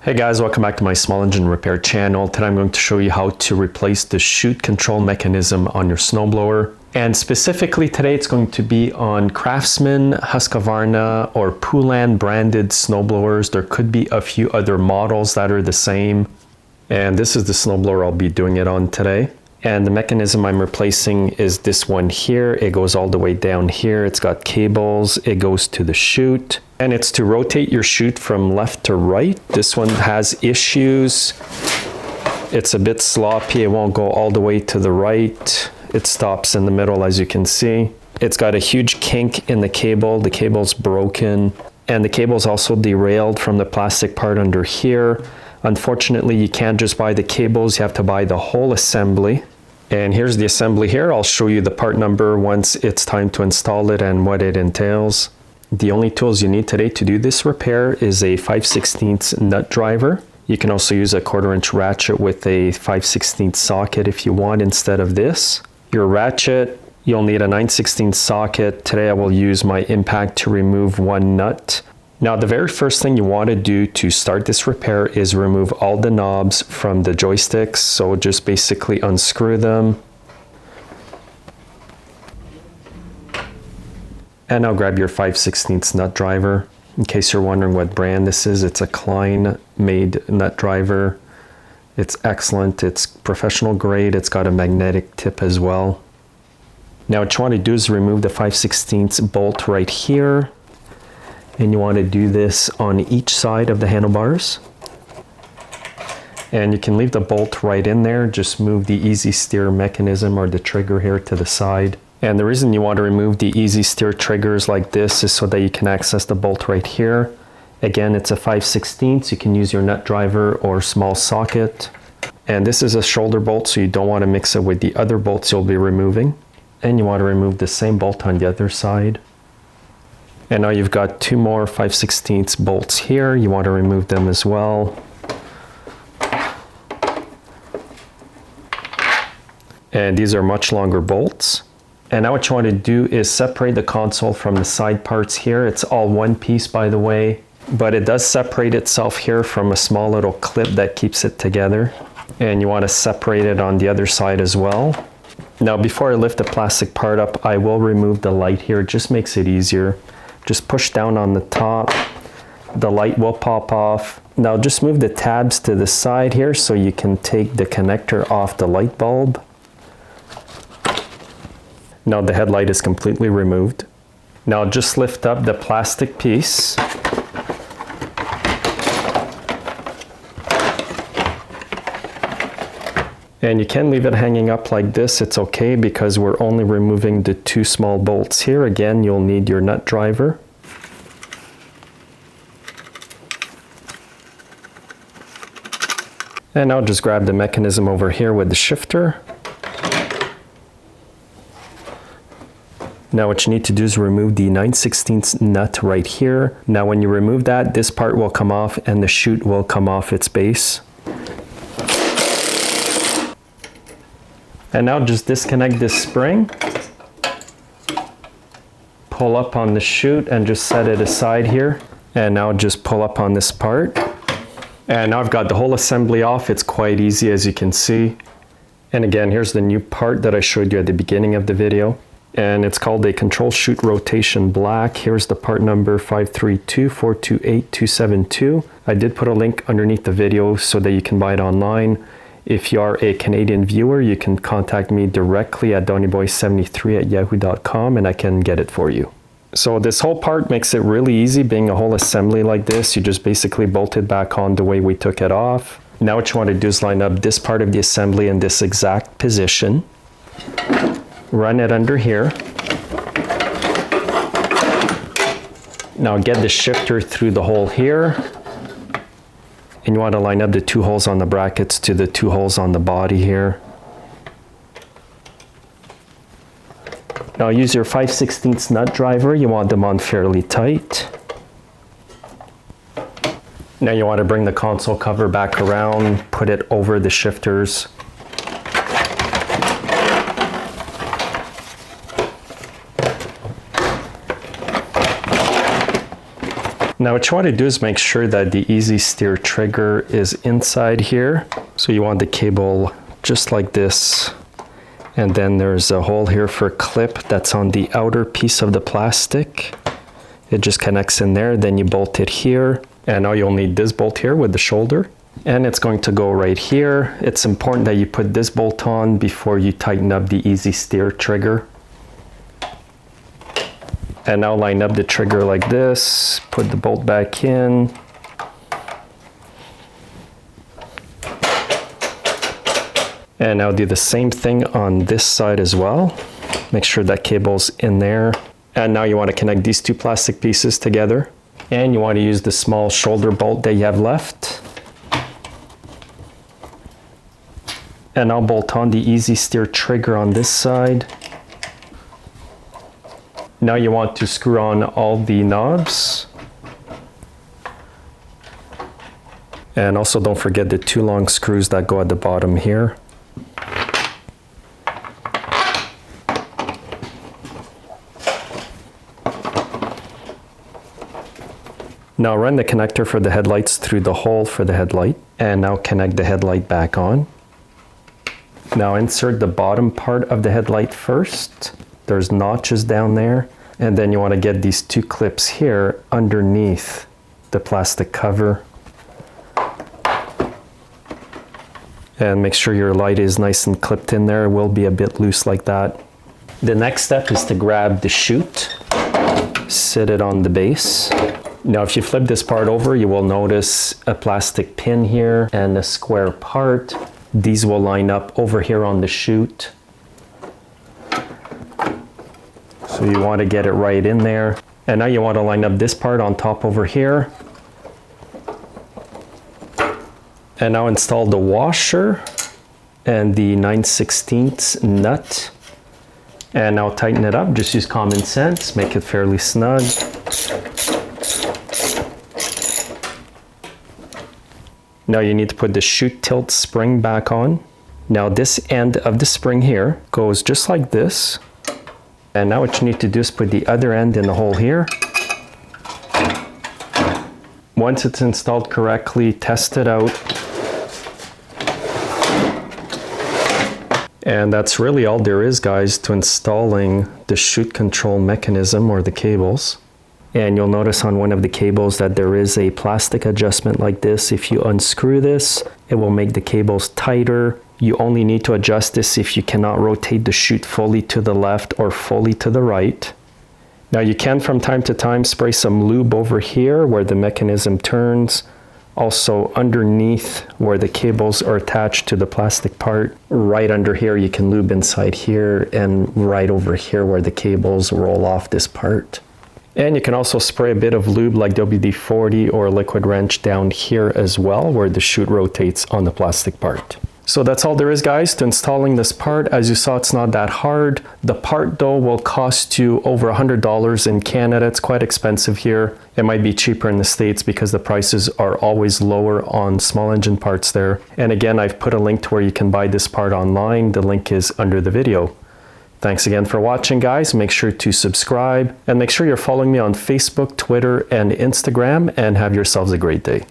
Hey guys, welcome back to my small engine repair channel. Today I'm going to show you how to replace the chute control mechanism on your snowblower. And specifically today it's going to be on Craftsman, Husqvarna, or Poulan branded snowblowers. There could be a few other models that are the same. And this is the snowblower I'll be doing it on today. And the mechanism I'm replacing is this one here. It goes all the way down here. It's got cables. It goes to the chute. And it's to rotate your chute from left to right. This one has issues. It's a bit sloppy. It won't go all the way to the right. It stops in the middle, as you can see. It's got a huge kink in the cable. The cable's broken. And the cable's also derailed from the plastic part under here. Unfortunately, you can't just buy the cables. You have to buy the whole assembly. And here's the assembly here. I'll show you the part number once it's time to install it and what it entails. The only tools you need today to do this repair is a 5/16 nut driver. You can also use a 1/4" ratchet with a 5/16 socket if you want instead of this. Your ratchet, you'll need a 9/16 socket. Today I will use my impact to remove one nut. Now the very first thing you want to do to start this repair is remove all the knobs from the joysticks. So just basically unscrew them. And now grab your 5/16 nut driver. In case you're wondering what brand this is, it's a Klein made nut driver. It's excellent. It's professional grade. It's got a magnetic tip as well. Now what you want to do is remove the 5/16 bolt right here. And you want to do this on each side of the handlebars. And you can leave the bolt right in there. Just move the easy steer mechanism or the trigger here to the side. And the reason you want to remove the easy steer triggers like this is so that you can access the bolt right here. Again, it's a 5/16, you can use your nut driver or small socket. And this is a shoulder bolt, so you don't want to mix it with the other bolts you'll be removing. And you want to remove the same bolt on the other side. And now you've got two more 5/16 bolts here. You want to remove them as well. And these are much longer bolts. And now what you want to do is separate the console from the side parts here. It's all one piece, by the way, but it does separate itself here from a small little clip that keeps it together. And you want to separate it on the other side as well. Now before I lift the plastic part up, I will remove the light here. It just makes it easier. Just push down on the top. The light will pop off. Now just move the tabs to the side here so you can take the connector off the light bulb. Now the headlight is completely removed. Now just lift up the plastic piece. And you can leave it hanging up like this. It's okay because we're only removing the two small bolts here. Again, you'll need your nut driver. And now just grab the mechanism over here with the shifter. Now what you need to do is remove the 9/16 nut right here. Now when you remove that, this part will come off and the chute will come off its base. And now just disconnect this spring. Pull up on the chute and just set it aside here. And now just pull up on this part. And now I've got the whole assembly off. It's quite easy, as you can see. And again, here's the new part that I showed you at the beginning of the video. And it's called a control chute rotation black. Here's the part number 532428272. I did put a link underneath the video so that you can buy it online. If you are a Canadian viewer, you can contact me directly at donnyboy73@yahoo.com and I can get it for you. So this whole part makes it really easy, being a whole assembly like this. You just basically bolt it back on the way we took it off. Now what you want to do is line up this part of the assembly in this exact position. Run it under here. Now get the shifter through the hole here. And you want to line up the two holes on the brackets to the two holes on the body here. Now use your 5/16 nut driver. You want them on fairly tight. Now you want to bring the console cover back around, put it over the shifters. Now what you want to do is make sure that the easy steer trigger is inside here. So you want the cable just like this. And then there's a hole here for a clip that's on the outer piece of the plastic. It just connects in there, then you bolt it here. And now you'll need this bolt here with the shoulder. And it's going to go right here. It's important that you put this bolt on before you tighten up the easy steer trigger. And now line up the trigger like this, put the bolt back in. And now do the same thing on this side as well. Make sure that cable's in there. And now you want to connect these two plastic pieces together. And you want to use the small shoulder bolt that you have left. And now bolt on the easy steer trigger on this side. Now you want to screw on all the knobs. And also don't forget the two long screws that go at the bottom here. Now run the connector for the headlights through the hole for the headlight. And now connect the headlight back on. Now insert the bottom part of the headlight first. There's notches down there. And then you want to get these two clips here underneath the plastic cover. And make sure your light is nice and clipped in there. It will be a bit loose like that. The next step is to grab the chute, sit it on the base. Now if you flip this part over, you will notice a plastic pin here and a square part. These will line up over here on the chute. So you want to get it right in there. And now you want to line up this part on top over here. And now install the washer and the 9/16 nut. And now tighten it up. Just use common sense. Make it fairly snug. Now you need to put the chute tilt spring back on. Now this end of the spring here goes just like this. And now what you need to do is put the other end in the hole here. Once it's installed correctly, test it out. And that's really all there is, guys, to installing the chute control mechanism or the cables. And you'll notice on one of the cables that there is a plastic adjustment like this. If you unscrew this, it will make the cables tighter. You only need to adjust this if you cannot rotate the chute fully to the left or fully to the right. Now you can from time to time spray some lube over here where the mechanism turns. Also underneath where the cables are attached to the plastic part. Right under here you can lube inside here, and right over here where the cables roll off this part. And you can also spray a bit of lube like WD-40 or liquid wrench down here as well where the chute rotates on the plastic part. So that's all there is, guys, to installing this part. As you saw, it's not that hard. The part though will cost you over $100 in Canada. It's quite expensive here. It might be cheaper in the States because the prices are always lower on small engine parts there. And again, I've put a link to where you can buy this part online. The link is under the video. Thanks again for watching, guys. Make sure to subscribe and make sure you're following me on Facebook, Twitter, and Instagram, and have yourselves a great day.